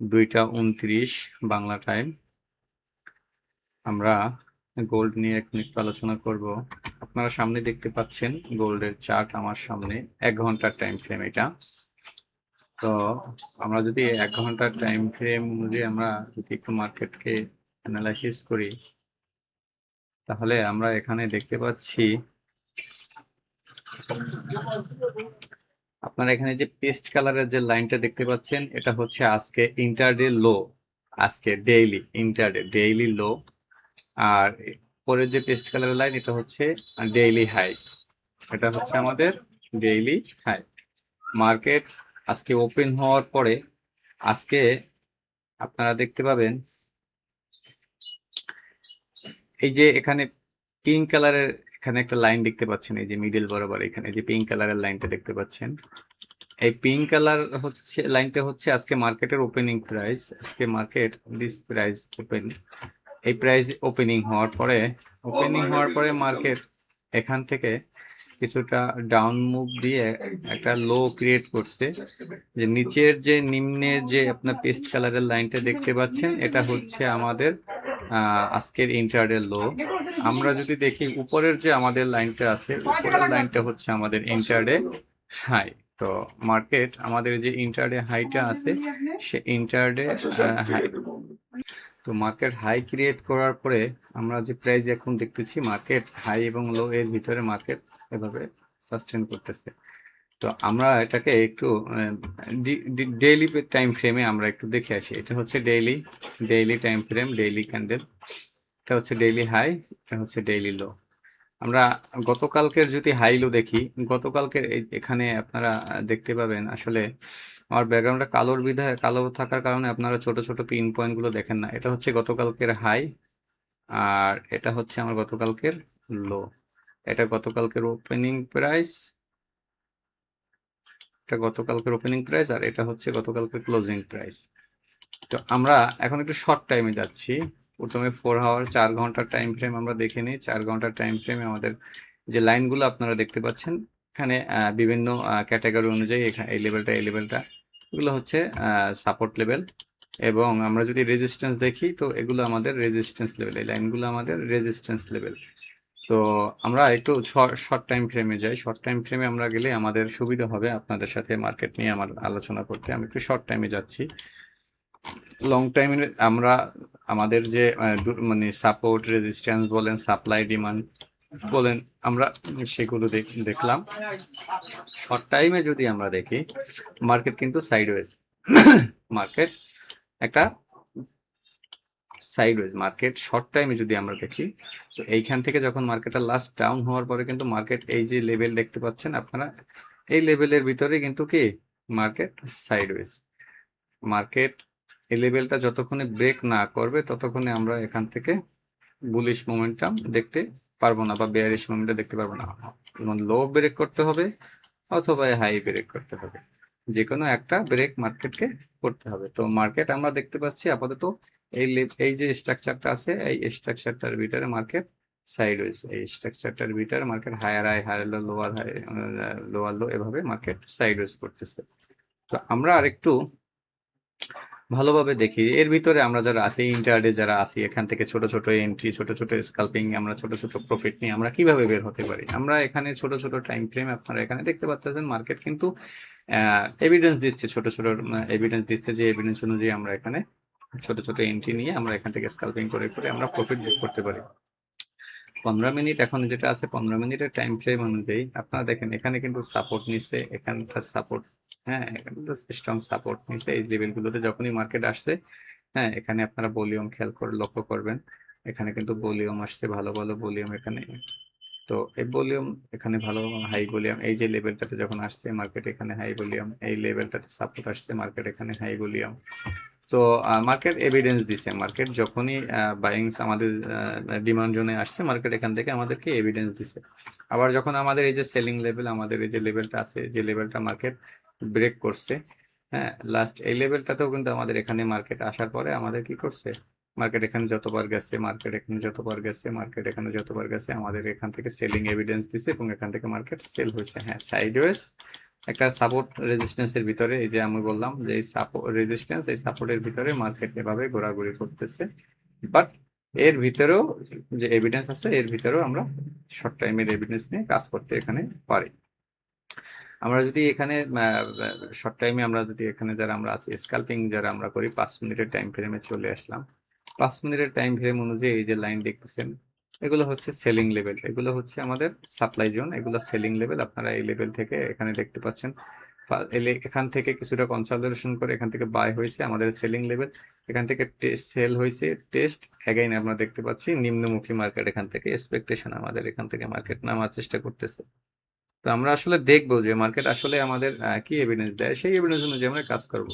2টা 29 বাংলা টাইম। আমরা গোল্ড নিয়ে এখন একটু আলোচনা করব। আপনারা সামনে দেখতে পাচ্ছেন গোল্ডের চার্ট আমার সামনে, 1 ঘন্টার টাইম ফ্রেম এটা। তো আমরা যদি 1 ঘন্টার টাইম ফ্রেম অনুযায়ী আমরা যদি একটু মার্কেটকে অ্যানালাইসিস করি, তাহলে আমরা এখানে দেখতে পাচ্ছি আপনারা এখানে যে পেস্ট কালারের যে লাইনটা দেখতে পাচ্ছেন, এটা হচ্ছে আজকে ইন্টারডে লো, আজকে ডেইলি ইন্টারডে ডেইলি লো। আর পরের যে পেস্ট কালারের লাইন, এটা হচ্ছে ডেইলি হাই, এটা হচ্ছে আমাদের ডেইলি হাই। মার্কেট আজকে ওপেন হওয়ার পরে আজকে আপনারা দেখতে পাবেন এই যে এখানে পিঙ্ক কালারের এখানে একটা লাইন দেখতে পাচ্ছেন, এই যে মিডল বরাবর এখানে যে পিঙ্ক কালারের লাইনটা দেখতে পাচ্ছেন, এই পিঙ্ক কালার হচ্ছে লাইনটা হচ্ছে আজকে মার্কেটের ওপেনিং প্রাইস। আজকে মার্কেট দিস প্রাইস ওপেন, এই প্রাইস ওপেনিং হওয়ার পরে মার্কেট এখান থেকে কিছুটা ডাউন মুভ দিয়ে একটা লো ক্রিয়েট করছে। যে নিচের যে নিম্নে যে আপনার পেস্ট কালারের লাইনটা দেখতে পাচ্ছেন, এটা হচ্ছে আমাদের আজকের ইন্টারডে লো। আমরা যদি দেখি উপরের যে আমাদের লাইনটা আছে, উপরের লাইনটা হচ্ছে আমাদের ইন্টারডে হাই। তো মার্কেট আমাদের যে ইন্টারডে হাইটা আছে, সে ইন্টারডে হাই, তো মার্কেট হাই ক্রিয়েট করার পরে আমরা যে প্রাইস এখন দেখতেছি, মার্কেট হাই এবং লো এর ভিতরে মার্কেট এভাবে সাস্টেন করতেছে। তো আমরা এটাকে একটু ডেইলি টাইম ফ্রেমে আমরা একটু দেখে আসি। এটা হচ্ছে daily time frame, daily candle, এটা হচ্ছে ডেইলি হাই, এটা হচ্ছে ডেইলি লো। আমরা গতকালকের যদি হাই লো দেখি, গতকালকের এখানে আপনারা দেখতে পাবেন, আসলে আমার ব্যাকগ্রাউন্ডটা কালো থাকার কারণে আপনারা ছোট ছোট পিন পয়েন্ট গুলো দেখেন না। এটা হচ্ছে গতকালকের হাই, আর এটা হচ্ছে আমার গতকালকের লো। এটা গতকালকের ওপেনিং প্রাইস, আর এটা হচ্ছে গতকালকের ক্লোজিং প্রাইস। তো আমরা এখন একটু শর্ট টাইমে যাচ্ছি। প্রথমে 4 আওয়ার 4 ঘন্টার টাইম ফ্রেম আমরা দেখে নিই। 4 ঘন্টার টাইম ফ্রেমে আমাদের যে লাইনগুলো আপনারা দেখতে পাচ্ছেন, এখানে বিভিন্ন ক্যাটাগরি অনুযায়ী এখানে এই লেভেলটা এগুলো হচ্ছে সাপোর্ট লেভেল। এবং আমরা যদি রেজিস্ট্যান্স দেখি, তো এগুলো আমাদের রেজিস্ট্যান্স লেভেল, এই লাইনগুলো আমাদের রেজিস্ট্যান্স লেভেল। তো আমরা একটু শর্ট টাইম ফ্রেমে যাই। শর্ট টাইম ফ্রেমে আমরা গেলে আমাদের সুবিধা হবে আপনাদের সাথে মার্কেট নিয়ে আমার আলোচনা করতে। আমি একটু শর্ট টাইমে যাচ্ছি। লং টাইমে আমরা আমাদের যে মানে সাপোর্ট রেজিস্ট্যান্স বলেন, সাপ্লাই ডিমান্ড বলেন, আমরা সেগুলো দেখলাম। শর্ট টাইমে যদি আমরা দেখি, মার্কেট কিন্তু সাইডওয়েজ, মার্কেট একটা সাইডওয়েজ মার্কেট। শর্ট টাইমে যদি আমরা দেখি, তো এইখান থেকে যখন মার্কেটটা লাস্ট ডাউন হওয়ার পরে কিন্তু মার্কেট এই যে লেভেল দেখতে পাচ্ছেন আপনারা, এই লেভেলের ভিতরে কিন্তু কি মার্কেট সাইডওয়েজ। মার্কেট এই লেভেলটা যতক্ষণে ব্রেক না করবে, ততক্ষণে আমরা এখান থেকে বুলিশ মোমেন্টাম দেখতে পারবো না, বা বেয়ারিশ মোমেন্টাম দেখতে পারবো না। লো ব্রেক করতে হবে অথবা হাই ব্রেক করতে হবে, যে কোনো একটা ব্রেক মার্কেটকে করতে হবে। তো মার্কেট আমরা দেখতে পাচ্ছি আপাতত এই যে স্ট্রাকচারটা আছে, এই স্ট্রাকচারটার ভিতরে মার্কেট সাইডওয়েজ। এই স্ট্রাকচারটার ভিতরে market higher high, lower high, lower low, এভাবে মার্কেট সাইডওয়েজ করতেছে। তো আমরা আরেকটু ভালোভাবে দেখি, এর ভিতরে আমরা যারা আছি, ইন্টারডে যারা আছি, এখান থেকে ছোট ছোট এন্ট্রি, ছোট ছোট স্কাল্পিং, আমরা ছোট ছোট প্রফিট নিয়ে আমরা কিভাবে বের হতে পারি। আমরা এখানে ছোট ছোট টাইম ফ্রেম আপনারা এখানে দেখতে পাচ্ছেন, মার্কেট কিন্তু এভিডেন্স দিচ্ছে, ছোট ছোট এভিডেন্স দিচ্ছে, যে এভিডেন্স অনুযায়ী আমরা এখানে ছোট ছোট এন্ট্রি নিয়ে আমরা এখান থেকে স্কাল্পিং করে করে আমরা প্রফিট বুক করতে পারি। 15 মিনিট এখন যেটা আছে, 15 মিনিটের টাইম ফ্রেম অনুযায়ী আপনারা দেখেন, এখানে কিন্তু সাপোর্ট নিচ্ছে, এখানকার সাপোর্ট, হ্যাঁ এখানে কিন্তু স্ট্রং সাপোর্ট নিচ্ছে এই লেভেলগুলোতে। যখনই মার্কেট আসছে, হ্যাঁ এখানে আপনারা ভলিউম খেয়াল করে লক্ষ্য করবেন, এখানে কিন্তু ভলিউম আসছে, ভালো ভালো ভলিউম এখানে। তো এই ভলিউম এখানে ভালো হাই ভলিউম, এই যে লেভেলটাতে যখন আসছে মার্কেট, এখানে হাই ভলিউম, এই লেভেলটাতে সাপোর্ট আসছে, মার্কেট এখানে হাই ভলিউম। তো মার্কেট এভিডেন্স দিচ্ছে, মার্কেট যখনই বাইংস আমাদের ডিমান্ড জোনে আসছে, মার্কেট এখান থেকে আমাদেরকে এভিডেন্স দিচ্ছে। আবার যখন আমাদের এই যে সেলিং লেভেল, আমাদের এই যে লেভেলটা আছে, যে লেভেলটা মার্কেট ব্রেক করছে, হ্যাঁ লাস্ট এই লেভেলটাতেও কিন্তু আমাদের এখানে মার্কেট আসার পরে আমাদের কি করছে, মার্কেট এখানে যতবার গেছে, মার্কেট এখানে যতবার গেছে, মার্কেট এখানে যতবার গেছে, আমাদের এখান থেকে সেলিং এভিডেন্স দিছে এবং এখান থেকে মার্কেট সেল হয়েছে। হ্যাঁ সাইডওয়েজ একটা সাপোর্ট রেজিস্ট্যান্সের ভিতরে, এই যে আমি বললাম যে এই সাপোর্ট রেজিস্ট্যান্স, এই সাপোর্টের ভিতরে মার্কেট এভাবে ঘোরাঘুরি করতেছে, বাট এর ভিতরেও যে এভিডেন্স আছে, এর ভিতরেও আমরা শর্ট টাইমের এভিডেন্স নিয়ে কাজ করতে এখানে পারি। আমরা যদি এখানে শর্ট টাইমে আমরা যদি এখানে যারা আমরা আছি স্ক্যাল্পিং যারা আমরা করি, 5 মিনিটের টাইম ফ্রেমে চলে আসলাম। 5 মিনিটের টাইম ফ্রেম অনুযায়ী এই যে লাইন দেখতেছেন, এগুলো হচ্ছে সেলিং লেভেল, এগুলো হচ্ছে আমাদের সাপ্লাই জোন, এগুলো সেলিং লেভেল। আপনারা এই লেভেল থেকে এখানে দেখতে পাচ্ছেন, এখান থেকে কিছুটা কনসলিডেশন করে এখান থেকে বাই হয়েছে আমাদের সেলিং লেভেল, এখান থেকে সেল হয়েছে টেস্ট এগেইন আমরা দেখতে পাচ্ছি নিম্নমুখী মার্কেট, এখান থেকে এক্সপেকটেশন আমাদের এখান থেকে মার্কেট নামার চেষ্টা করতেছে। তো আমরা আসলে দেখবো যে মার্কেট আসলে আমাদের কি এভিডেন্স দেয়, সেই এভিডেন্স অনুযায়ী আমরা কাজ করব।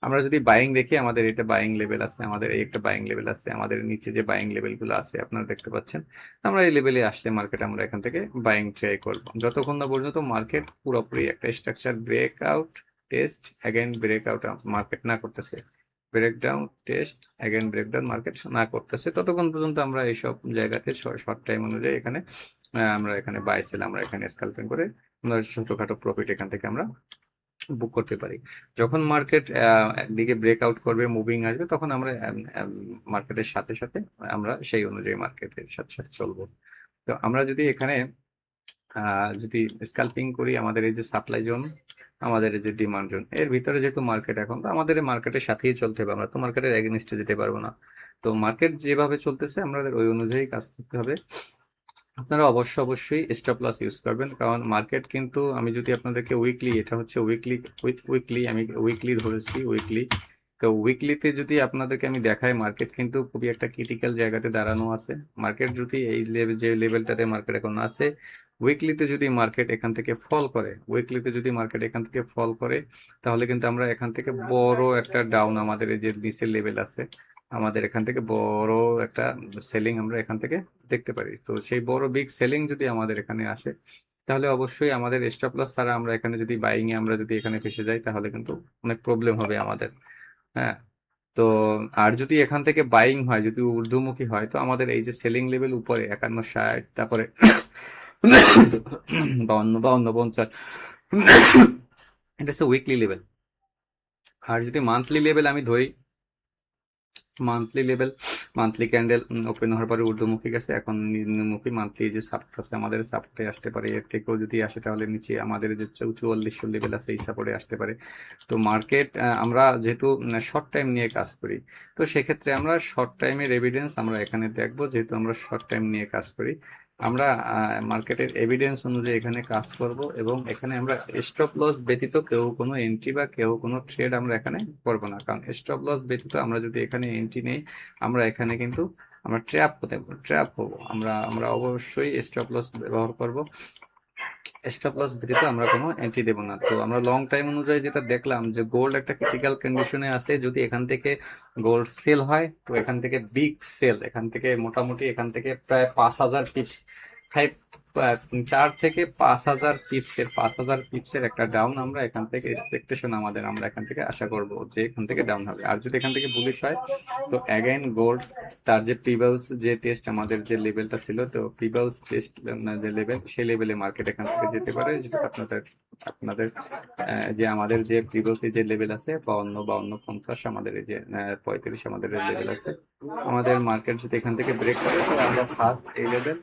আমরা যদি বাইং দেখি, আমাদের এটা বাইং লেভেল আছে, আমাদের এই একটা বাইং লেভেল আছে, আমাদের নিচে যে বাইং লেভেল গুলো আছে আপনারা দেখতে পাচ্ছেন, আমরা এই লেভেলে আসলে মার্কেট আমরা এখান থেকে বাইং ট্রাই করব, যতক্ষণ না পর্যন্ত মার্কেট পুরোপুরি একটা structure break out test again break out market না করতেছে, breakdown test again breakdown market না করতেছে, ততক্ষণ পর্যন্ত আমরা এইসব জায়গাতে শর্ট টাইম অনুযায়ী এখানে আমরা এখানে বাই সেল আমরা এখানে স্ক্যালপিং করে আমরা ছোটখাটো প্রফিট এখান থেকে আমরা বুক করতে পারি। যখন মার্কেট একদিকে ব্রেকআউট করবে, মুভিং আসবে, তখন আমরা মার্কেটের সাথে সাথে আমরা সেই অনুযায়ী মার্কেটের সাথে সাথে চলবো। তো আমরা যদি এখানে যদি স্ক্যাল্পিং করি, আমাদের এই যে সাপ্লাই জোন, আমাদের এই যে ডিমান্ড জোন, এর ভিতরে যেহেতু মার্কেট এখন, তো আমাদের মার্কেটের সাথেই চলতে হবে, আমরা তো মার্কেটের এগেনস্টে যেতে পারবো না। তো মার্কেট যেভাবে চলতেছে আমাদের ওই অনুযায়ী কাজ করতে হবে। আপনারা অবশ্যই স্টপ লস ইউজ করবেন, কারণ মার্কেট কিন্তু, আমি যদি আপনাদেরকে উইকলি, এটা হচ্ছে উইকলি আমি উইকলি ধরেছি, উইকলি। তো উইকলিতে যদি আপনাদেরকে আমি দেখাই, মার্কেট কিন্তু খুবই একটা ক্রিটিক্যাল জায়গাতে দাঁড়ানো আছে। মার্কেট যদি এই লেভেল, যে লেভেলটাতে মার্কেট এখন আছে, উইকলিতে যদি মার্কেট এখান থেকে ফল করে, উইকলিতে যদি মার্কেট এখান থেকে ফল করে, তাহলে কিন্তু আমরা এখান থেকে বড় একটা ডাউন, আমাদের এই যে নিচের লেভেল আছে, আমাদের এখান থেকে বড় একটা সেলিং আমরা এখান থেকে দেখতে পারি। তো সেই বড় বিগ সেলিং যদি আমাদের এখানে আসে, তাহলে অবশ্যই আমাদের স্টপ লস ছাড়া আমরা এখানে যদি বাইং এ আমরা যদি এখানে ফেসে যাই, তাহলে কিন্তু অনেক প্রবলেম হবে আমাদের। হ্যাঁ, তো আর যদি এখান থেকে বাইং হয়, যদি ঊর্ধ্বমুখী হয়, তো আমাদের এই যে সেলিং লেভেল উপরে 51, 60, তারপরে 52, 50, এটা হচ্ছে উইকলি লেভেল। আর যদি মান্থলি লেভেল আমি ধরি, মান্থলি ক্যান্ডেল ওপেন হওয়ার পরে ঊর্ধ্বমুখী গেছে, এখন নিম্নমুখী, মান্থলি যে সাপোর্ট আছে আমাদের সাপোর্টে আসতে পারে, এর থেকেও যদি আসে তাহলে নিচে আমাদের যে 4400 লেভেল আছে এই সাপোর্টে আসতে পারে। তো মার্কেট আমরা যেহেতু শর্ট টাইম নিয়ে কাজ করি, তো সেক্ষেত্রে আমরা শর্ট টাইমের এভিডেন্স আমরা এখানে দেখবো, যেহেতু আমরা শর্ট টাইম নিয়ে কাজ করি, আমরা মার্কেটের এভিডেন্স অনুযায়ী এখানে কাজ করব, এবং এখানে আমরা স্টপ লস ব্যতীত কেউ কোনো এন্ট্রি বা কেউ কোনো ট্রেড আমরা এখানে করবো না, কারণ স্টপ লস ব্যতীত আমরা যদি এখানে এন্ট্রি নেই, আমরা এখানে কিন্তু আমরা ট্র্যাপ হবো, আমরা অবশ্যই স্টপ লস ব্যবহার করব, স্টপ লস ব্যতীত আমরা কোনো এন্ট্রি দেবো না। তো আমরা লং টাইম অনুযায়ী যেটা দেখলাম যে গোল্ড একটা ক্রিটিক্যাল কন্ডিশনে আছে, যদি এখান থেকে গোল্ড সেল হয়, তো এখান থেকে বিগ সেল, এখান থেকে মোটামুটি এখান থেকে প্রায় 5000 পিপস, 4 থেকে 5000 পিপসের একটা ডাউন আমরা এখান থেকে এক্সপেকটেশন আমাদের, আমরা এখান থেকে আশা করব যে এখান থেকে ডাউন হবে। আর যদি এখান থেকে বুলিশ হয়, তো অ্যাগেন গোল্ড তার যে প্রিভিয়াস যে টেস্ট আমাদের যে লেভেলটা ছিল, তো প্রিভিয়াস টেস্ট যে লেভেল, সেই লেভেলে মার্কেট এখান থেকে যেতে পারে, যেটা আপনাদের আপনাদের যে আমাদের যে প্রিভিয়াস যে লেভেল আছে 52, 50, আমাদের এই যে 35 আমাদের লেভেল আছে, আমাদের মার্কেট যদি এখান থেকে ব্রেক করে, তাহলে আমরা ফার্স্ট এই লেভেল,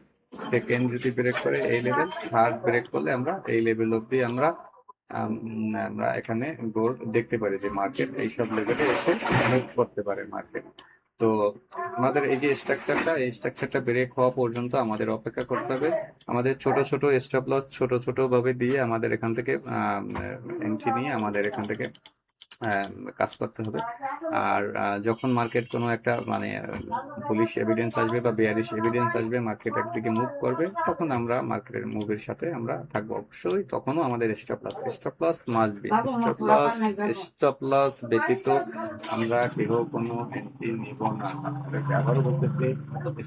সেকেন্ড যদি ব্রেক করে এই লেভেল, থার্ড ব্রেক করলে আমরা এই লেভেল অব্দি আমরা আমরা এখানে গোল্ড দেখতে পারি যে মার্কেট এইসব লেভেলে এসে মুভ করতে পারে মার্কেট। তো আমাদের এই যে স্ট্রাকচারটা, এই স্ট্রাকচারটা ব্রেক হওয়া পর্যন্ত আমাদের অপেক্ষা করতে হবে, আমাদের ছোট ছোট স্টপ লস ছোট ভাবে দিয়ে আমাদের এখান থেকে এন্ট্রি নিয়ে আমাদের এখান থেকে কাজ করতে হবে। আর যখন মার্কেট কোনো একটা মানে বুলিশ এভিডেন্স আসবে বা বেয়ারিশ এভিডেন্স আসবে, মার্কেট একদিকে মুভ করবে, তখন আমরা মার্কেটের মুভের সাথে আমরা থাকবো অবশ্যই, তখনও আমাদের stop loss must be, stop loss ব্যতীত আমরা কেহ কোনো এন্ট্রি নেব না। আপনাদেরকে আবারও বলতেছি,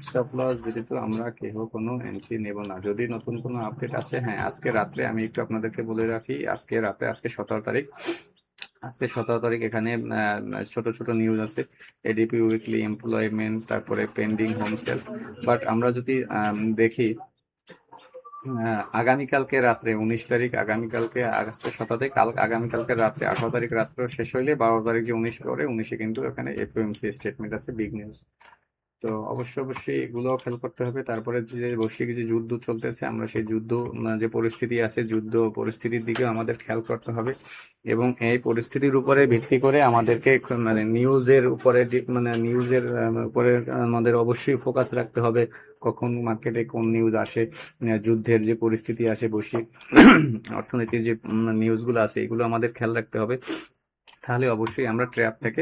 স্টপ লস ব্যতীত আমরা কেহ কোনো এন্ট্রি নেব না। যদি নতুন কোনো আপডেট আছে, হ্যাঁ আজকে রাত্রে আমি একটু আপনাদেরকে বলে রাখি, আজকে রাতে, আজকে 17 তারিখ, আজকে 17 তারিখ এখানে ছোট ছোট নিউজ আছে, এডিপি উইকলি, এমপ্লয়মেন্ট, তারপরে পেন্ডিং হোম সেলস। বাট আমরা যদি দেখি, আগামীকালকে রাত্রে 19 তারিখ, আগামীকালকে আগস্টের 17 তারিখ, আগামীকালকে রাত্রে 18 তারিখ রাত্রে শেষ হইলে 12 তারিখ যে 19 পরে 19-এ কিন্তু এখানে এফওএমসি স্টেটমেন্ট আছে, বিগ নিউজ। তো অবশ্যই এগুলো খেয়াল করতে হবে। তারপরে যে বৈশ্বিক যে যুদ্ধ চলতেছে, আমরা সেই যুদ্ধ যে পরিস্থিতি আছে, যুদ্ধ পরিস্থিতির দিকেও আমাদের খেয়াল করতে হবে। এবং এই পরিস্থিতির উপরে ভিত্তি করে আমাদেরকে নিউজের উপরে নিউজের উপরে আমাদের অবশ্যই ফোকাস রাখতে হবে। কখন মার্কেটে কোন নিউজ আসে, যুদ্ধের যে পরিস্থিতি আসে, বৈশ্বিক অর্থনীতির যে নিউজগুলো আছে, এগুলো আমাদের খেয়াল রাখতে হবে। তাহলে অবশ্যই আমরা ট্র্যাপ থেকে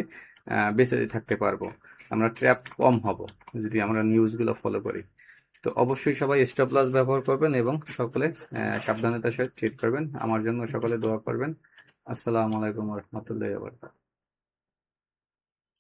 বেঁচে থাকতে পারবো। আমরা ট্র্যাপ কম হব যদি আমরা নিউজগুলো ফলো করি। তো অবশ্যই সবাই স্টপ লস ব্যবহার করবেন এবং সকলে সাবধানতার সাথে ট্রেড করবেন। আমার জন্য সকলে দোয়া করবেন। আসসালামু আলাইকুম রহমতুল্লাহ।